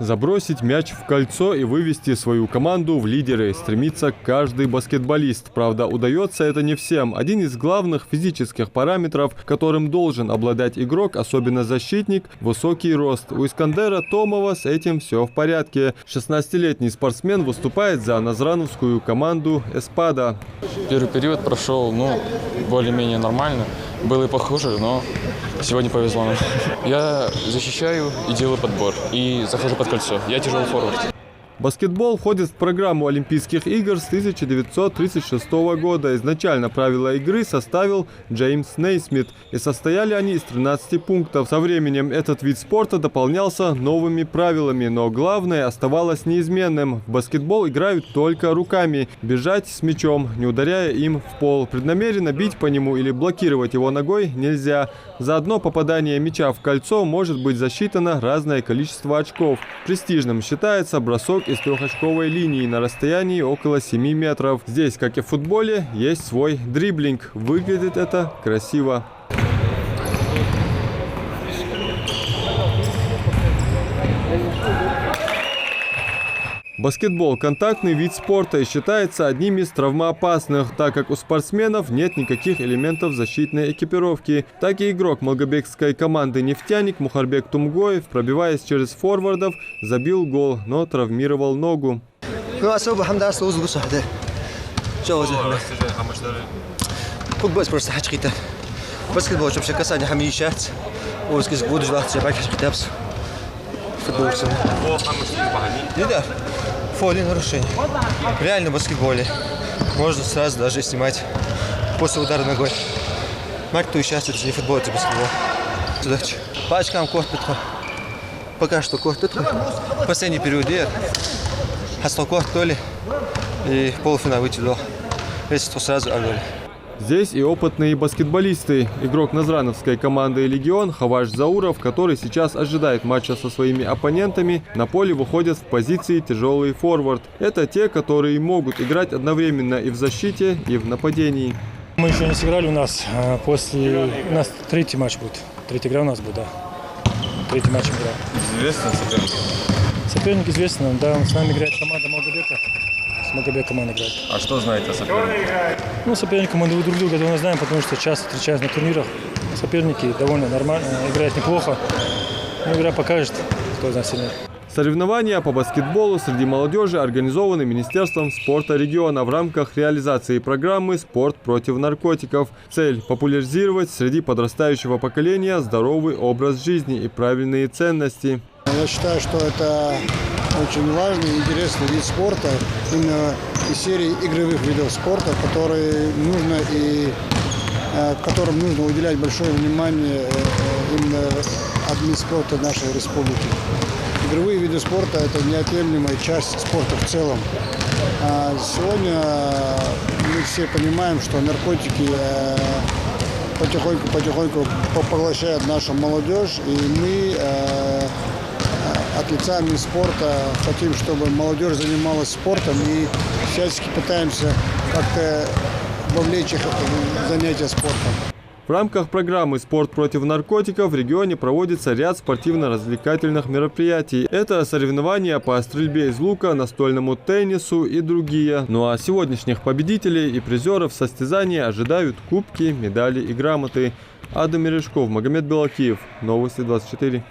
Забросить мяч в кольцо и вывести свою команду в лидеры стремится каждый баскетболист. Правда, удается это не всем. Один из главных физических параметров, которым должен обладать игрок, особенно защитник – высокий рост. У Искандера Томова с этим все в порядке. 16-летний спортсмен выступает за назрановскую команду «Эспада». Первый период прошел, более-менее нормально. Было и похуже, но сегодня повезло нам. Я защищаю и делаю подбор. И захожу под кольцо. Я тяжелый форвард. Баскетбол входит в программу Олимпийских игр с 1936 года. Изначально правила игры составил Джеймс Нейсмит, и состояли они из 13 пунктов. Со временем этот вид спорта дополнялся новыми правилами, но главное оставалось неизменным. В баскетбол играют только руками. Бежать с мячом, не ударяя им в пол. Преднамеренно бить по нему или блокировать его ногой нельзя. За одно попадание мяча в кольцо может быть засчитано разное количество очков. Престижным считается бросок из трехочковой линии на расстоянии около 7 метров. Здесь, как и в футболе, есть свой дриблинг. Выглядит это красиво. Баскетбол – контактный вид спорта и считается одним из травмоопасных, так как у спортсменов нет никаких элементов защитной экипировки. Так и игрок малгобекской команды «Нефтяник» Мухарбек Тумгоев, пробиваясь через форвардов, забил гол, но травмировал ногу. Фоли нарушений. Реально в баскетболе можно сразу даже снимать после удара ногой. Мать, кто участвует, это не футбол, это баскетбол. Удачи. По очкам корт Петро. Пока что корт Петро. Последний период я остал корт Толи и в полуфинал выйти до. Если то сразу отдали. Здесь и опытные баскетболисты. Игрок назрановской команды «Легион» Хаваш Зауров, который сейчас ожидает матча со своими оппонентами, на поле выходят в позиции тяжелый форвард. Это те, которые могут играть одновременно и в защите, и в нападении. Мы еще не сыграли, у нас третий матч будет. Третья игра у нас будет, да. Третий матч игра. Известный соперник? Соперник известный, да. С нами играет команда Малгобека. С Малгобек команда играет. А что знаете о сопернике? Соперника мы друг друга давно знаем, потому что часто встречаемся на турнирах. Соперники довольно нормально, играют неплохо. Но игра покажет, кто из нас сильнее. Соревнования по баскетболу среди молодежи организованы Министерством спорта региона в рамках реализации программы «Спорт против наркотиков». Цель – популяризировать среди подрастающего поколения здоровый образ жизни и правильные ценности. Я считаю, что это очень важный и интересный вид спорта, именно из серии игровых видов спорта, которым нужно уделять большое внимание именно администрации нашей республики. Игровые виды спорта – это неотъемлемая часть спорта в целом. Сегодня мы все понимаем, что наркотики потихоньку поглощают нашу молодежь, и мы от лица Минспорта хотим, чтобы молодежь занималась спортом, и всячески пытаемся как-то вовлечь их в занятия спортом. В рамках программы «Спорт против наркотиков» в регионе проводится ряд спортивно-развлекательных мероприятий. Это соревнования по стрельбе из лука, настольному теннису и другие. Ну а сегодняшних победителей и призеров состязания ожидают кубки, медали и грамоты. Адам Мережков, Магомед Белакиев. Новости 24.